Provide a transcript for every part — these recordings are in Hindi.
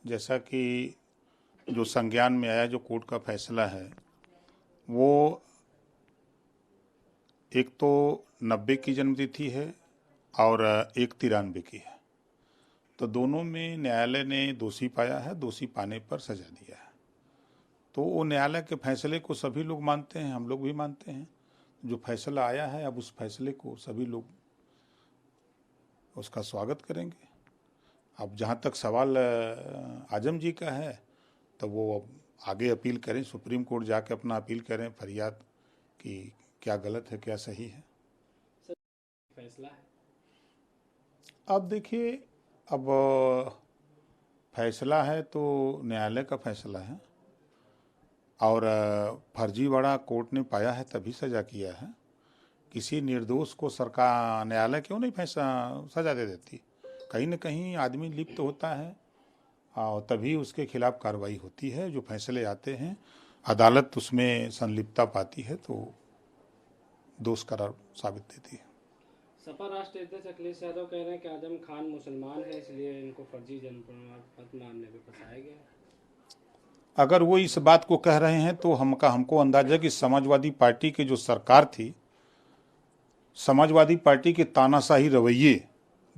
जैसा कि जो संज्ञान में आया, जो कोर्ट का फैसला है वो एक तो 90 की जन्मतिथि है और एक 93 की है। तो दोनों में न्यायालय ने दोषी पाया है, दोषी पाने पर सजा दिया है। तो वो न्यायालय के फैसले को सभी लोग मानते हैं, हम लोग भी मानते हैं। जो फैसला आया है, अब उस फैसले को सभी लोग उसका स्वागत करेंगे। अब जहाँ तक सवाल आजम जी का है, तो वो अब आगे अपील करें, सुप्रीम कोर्ट जाके अपना अपील करें, फरियाद कि क्या गलत है क्या सही है। फैसला है। अब देखिए, अब फैसला है तो न्यायालय का फैसला है और फर्जीवाड़ा कोर्ट ने पाया है तभी सजा किया है। किसी निर्दोष को सरकार, न्यायालय क्यों नहीं सजा दे देती? कहीं न कहीं आदमी लिप्त होता है और तभी उसके खिलाफ कार्रवाई होती है। जो फैसले आते हैं, अदालत उसमें संलिप्तता पाती है तो दोष करार साबित देती है। सपा राष्ट्रीय अध्यक्ष अखिलेश यादव कह रहे हैं कि आजम खान मुसलमान है, इसलिए इनको फर्जी जन्म प्रमाण पत्र मामले में फंसाया गया। अगर वो इस बात को कह रहे हैं तो हमको अंदाजा कि समाजवादी पार्टी की जो सरकार थी, समाजवादी पार्टी के तानाशाही रवैये,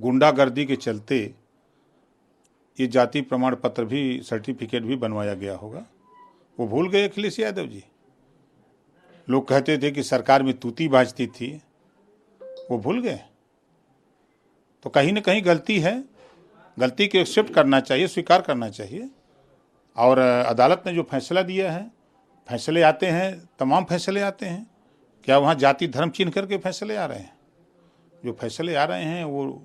गुंडागर्दी के चलते ये जाति प्रमाण पत्र भी, सर्टिफिकेट भी बनवाया गया होगा। वो भूल गए अखिलेश यादव जी। लोग कहते थे कि सरकार में तूती बाजती थी, वो भूल गए। तो कहीं न कहीं गलती है, गलती को एक्सेप्ट करना चाहिए, स्वीकार करना चाहिए। और अदालत ने जो फैसला दिया है, फैसले आते हैं, तमाम फैसले आते हैं। क्या वहाँ जाति धर्म चिन्ह करके फैसले आ रहे हैं? जो फैसले आ रहे हैं वो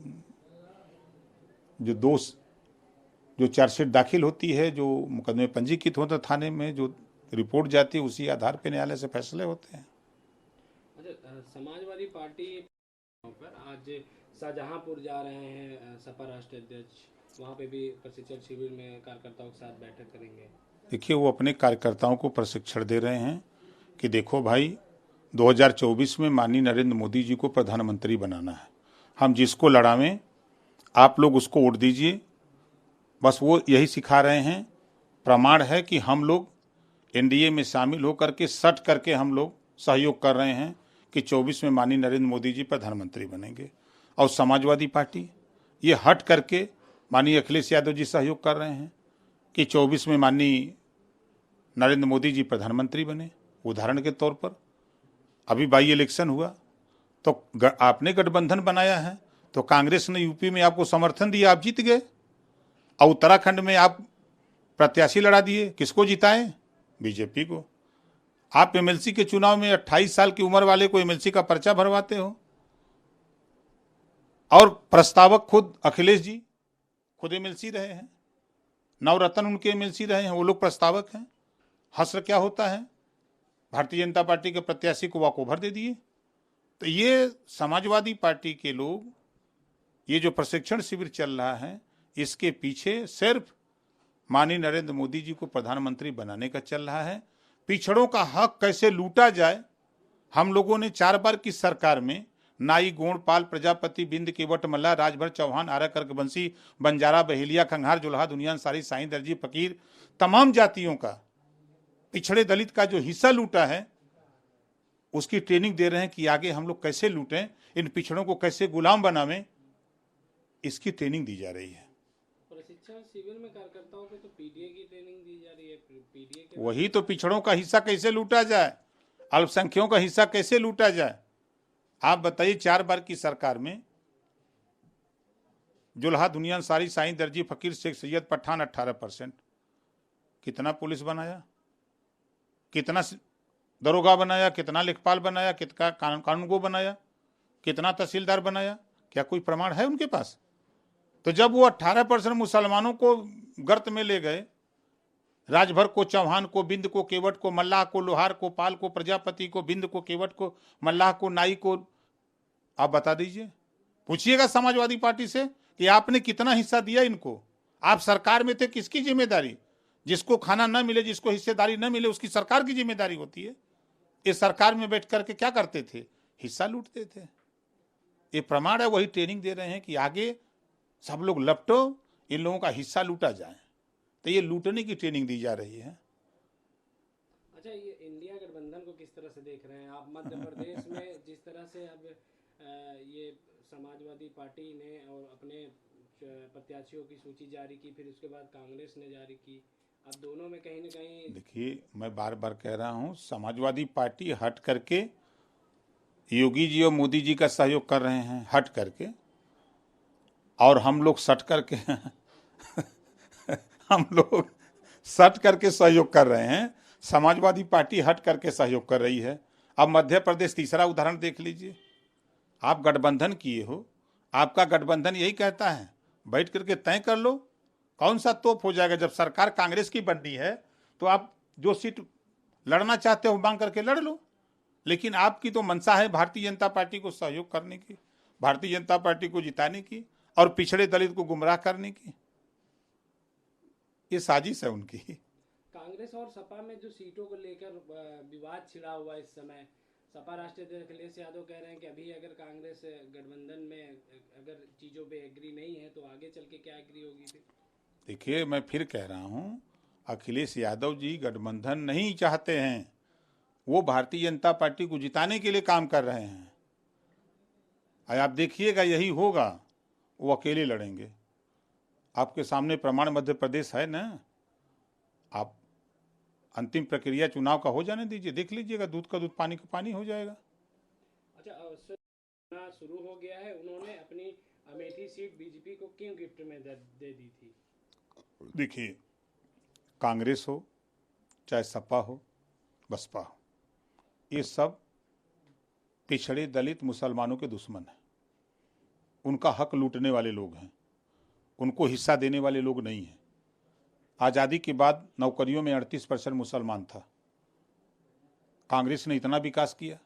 जो दोष, जो चार्जशीट दाखिल होती है, जो मुकदमे पंजीकृत होता है थाने में, जो रिपोर्ट जाती है, उसी आधार पर न्यायालय से फैसले होते हैं। अच्छा, समाजवादी पार्टी पर आज शाहजहांपुर जा रहे हैं सपा राष्ट्रीय अध्यक्ष, वहाँ पे भी प्रशिक्षण शिविर में कार्यकर्ताओं के साथ बैठक करेंगे। देखिए, वो अपने कार्यकर्ताओं को प्रशिक्षण दे रहे हैं कि देखो भाई, 2024 में माननीय नरेंद्र मोदी जी को प्रधानमंत्री बनाना है। हम जिसको लड़ावें, आप लोग उसको वोट दीजिए। बस वो यही सिखा रहे हैं। प्रमाण है कि हम लोग एनडीए में शामिल होकर के सट करके हम लोग सहयोग कर रहे हैं कि 24 में माननीय नरेंद्र मोदी जी प्रधानमंत्री बनेंगे। और समाजवादी पार्टी ये हट करके माननीय अखिलेश यादव जी सहयोग कर रहे हैं कि 24 में माननीय नरेंद्र मोदी जी प्रधानमंत्री बने। उदाहरण के तौर पर अभी बाई इलेक्शन हुआ तो आपने गठबंधन बनाया है, तो कांग्रेस ने यूपी में आपको समर्थन दिया, आप जीत गए। और उत्तराखंड में आप प्रत्याशी लड़ा दिए, किसको जिताएं? बीजेपी को। आप एमएलसी के चुनाव में 28 साल की उम्र वाले को एमएलसी का पर्चा भरवाते हो और प्रस्तावक खुद अखिलेश जी खुद एमएलसी रहे हैं, नवरत्न उनके एमएलसी रहे हैं, वो लोग प्रस्तावक हैं। हश्र क्या होता है? भारतीय जनता पार्टी के प्रत्याशी को वॉकओवर दे दिए। तो ये समाजवादी पार्टी के लोग, ये जो प्रशिक्षण शिविर चल रहा है, इसके पीछे सिर्फ माननीय नरेंद्र मोदी जी को प्रधानमंत्री बनाने का चल रहा है। पिछड़ों का हक कैसे लूटा जाए। हम लोगों ने 4 बार की सरकार में नाई, गोंडपाल, प्रजापति, बिंद, केवट, मल्ला, राजभर, चौहान, आर्य, कर्कवंशी, बंजारा, बहेलिया, खंघार, जुल्हा, दुनिया सारी, साईं, दर्जी, फकीर, तमाम जातियों का, पिछड़े दलित का जो हिस्सा लूटा है, उसकी ट्रेनिंग दे रहे हैं कि आगे हम लोग कैसे लूटें, इन पिछड़ों को कैसे गुलाम बनावें, इसकी ट्रेनिंग दी जा रही है। प्रशिक्षण शिविर में कार्यकर्ताओं को तो पीडीए की ट्रेनिंग दी जा रही है। पीडीए के वही तो, पिछड़ों का हिस्सा कैसे लूटा जाए, अल्पसंख्यकों का हिस्सा कैसे लूटा जाए। आप बताइए, 4 बार की सरकार में जुल्हा, दुनिया सारी, साईं, दर्जी, फकीर, शेख, सैयद, पठान 18%। कितना पुलिस बनाया, कितना दरोगा बनाया, कितना लेखपाल बनाया, कितना कानूनगो बनाया, कितना तहसीलदार बनाया? क्या कोई प्रमाण है उनके पास? तो जब वो 18% मुसलमानों को गर्त में ले गए, राजभर को, चौहान को, बिंद को, केवट को, मल्लाह को, लोहार को, पाल को, प्रजापति को, बिंद को, केवट को, मल्लाह को, नाई को, आप बता दीजिए। पूछिएगा समाजवादी पार्टी से कि आपने कितना हिस्सा दिया इनको। आप सरकार में थे, किसकी जिम्मेदारी? जिसको खाना न मिले, जिसको हिस्सेदारी न मिले, उसकी सरकार की जिम्मेदारी होती है। इस सरकार में बैठ करके क्या करते थे? हिस्सा लूटते थे। ये प्रमाण है। वही ट्रेनिंग दे रहे हैं कि आगे सब लोग लपटो, इन लोगों का हिस्सा लूटा जाए, तो ये लूटने की ट्रेनिंग दी जा रही है। अच्छा, ये इंडिया गठबंधन को किस तरह से देख रहे हैं आप? मध्य प्रदेश में जिस तरह से अब ये समाजवादी पार्टी ने और अपने प्रत्याशियों की सूची जारी की, फिर उसके बाद कांग्रेस ने जारी की, अब दोनों में कहीं ना कहीं देखिए, मैं बार बार कह रहा हूँ, समाजवादी पार्टी हट करके योगी जी और मोदी जी का सहयोग कर रहे हैं, हट करके, और हम लोग सट करके हम लोग सट करके सहयोग कर रहे हैं। समाजवादी पार्टी हट करके सहयोग कर रही है। अब मध्य प्रदेश तीसरा उदाहरण देख लीजिए। आप गठबंधन किए हो, आपका गठबंधन यही कहता है बैठ करके तय कर लो कौन सा तोप हो जाएगा। जब सरकार कांग्रेस की बननी है तो आप जो सीट लड़ना चाहते हो मांग करके लड़ लो, लेकिन आपकी तो मंशा है भारतीय जनता पार्टी को सहयोग करने की, भारतीय जनता पार्टी को जिताने की और पिछड़े दलित को गुमराह करने की। ये साजिश है उनकी। कांग्रेस और सपा में जो सीटों को लेकर विवाद छिड़ा हुआ इस समय, सपा राष्ट्रीय अध्यक्ष अखिलेश यादव कह रहे हैं कि अभी अगर कांग्रेस गठबंधन में अगर चीजों पे एग्री नहीं है तो आगे चल के क्या एग्री होगी फिर? देखिए, मैं फिर कह रहा हूं, अखिलेश यादव जी गठबंधन नहीं चाहते हैं, वो भारतीय जनता पार्टी को जिताने के लिए काम कर रहे हैं। आप देखिएगा यही होगा, वो अकेले लड़ेंगे। आपके सामने प्रमाण मध्य प्रदेश है ना, आप अंतिम प्रक्रिया चुनाव का हो जाने दीजिए, देख लीजिएगा, दूध का दूध पानी का पानी हो जाएगा। अच्छा, चुनाव शुरू हो गया है, उन्होंने अपनी अमेठी सीट बीजेपी को क्यों गिफ्ट में दे दी थी? देखिए, कांग्रेस हो चाहे सपा हो बसपा हो, ये सब पिछड़े दलित मुसलमानों के दुश्मन हैं। उनका हक लूटने वाले लोग हैं, उनको हिस्सा देने वाले लोग नहीं हैं। आज़ादी के बाद नौकरियों में 38% मुसलमान था। कांग्रेस ने इतना विकास किया,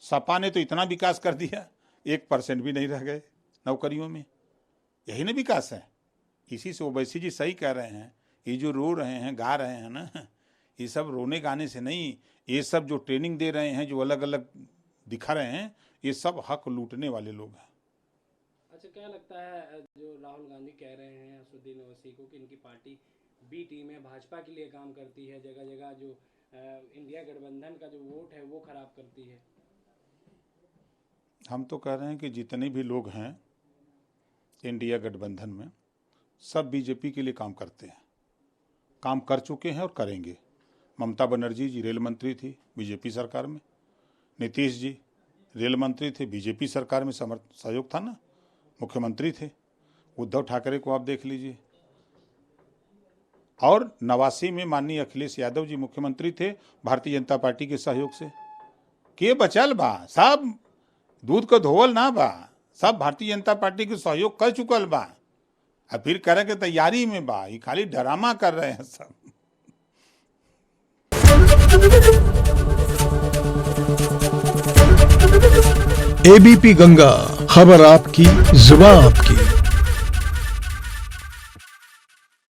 सपा ने तो इतना विकास कर दिया, 1% भी नहीं रह गए नौकरियों में। यही ना विकास है। इसी से ओवैसी जी सही कह रहे हैं, ये जो रो रहे हैं गा रहे हैं ना, ये सब रोने गाने से नहीं, ये सब जो ट्रेनिंग दे रहे हैं, जो अलग अलग दिखा रहे हैं, ये सब हक लूटने वाले लोग हैं। अच्छा, क्या लगता है जो राहुल गांधी कह रहे हैं असदुद्दीन ओवैसी को कि इनकी पार्टी बी टीम है, भाजपा के लिए काम करती है, जगह जगह जो इंडिया गठबंधन का जो वोट है वो खराब करती है? हम तो कह रहे हैं कि जितने भी लोग हैं इंडिया गठबंधन में, सब बीजेपी के लिए काम करते हैं, काम कर चुके हैं और करेंगे। ममता बनर्जी जी रेल मंत्री थी बीजेपी सरकार में, नीतीश जी रेल मंत्री थे, बीजेपी सरकार में सहयोग था ना, मुख्यमंत्री थे। उद्धव ठाकरे को आप देख लीजिए, और 89 में माननीय अखिलेश यादव जी मुख्यमंत्री थे, भारतीय जनता पार्टी के सहयोग से। के बचल बा सब दूध को धोवल ना बा, सब भारतीय जनता पार्टी के सहयोग कर चुकल बा, अब फिर करे के तैयारी में बा। ये खाली ड्रामा कर रहे हैं सब। एबीपी गंगा, खबर आपकी, जुबान आपकी।